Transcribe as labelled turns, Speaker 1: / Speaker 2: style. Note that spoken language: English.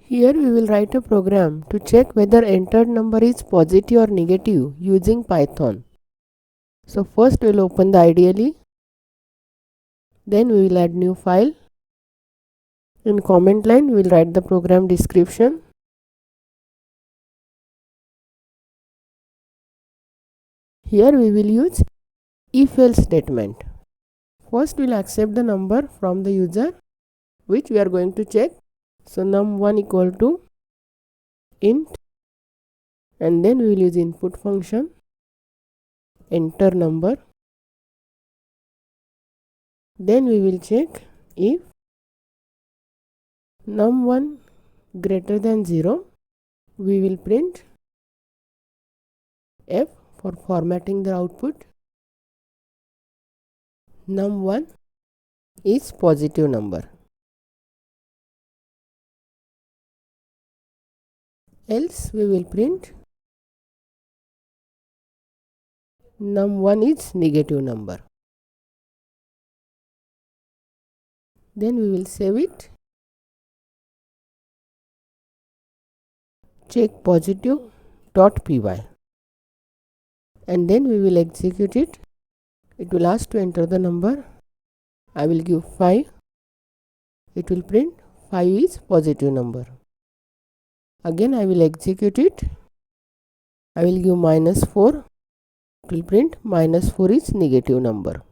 Speaker 1: Here we will write a program to check whether entered number is positive or negative using Python. So first we will open the IDLE. Then we will add new file. In comment line we will write the program description. Here we will use if-else statement. First we will accept the number from the user which we are going to check. So num1 equal to int, and then we will use input function, enter number. Then we will check if num1 greater than 0, we will print F for formatting the output. Num1 is positive number. Else we will print num1 is negative number. Then we will save it. Check positive.py, and then we will execute it. It will ask to enter the number. I will give 5. It will print 5 is positive number. Again I will execute it. I will give -4. It will print -4 is negative number.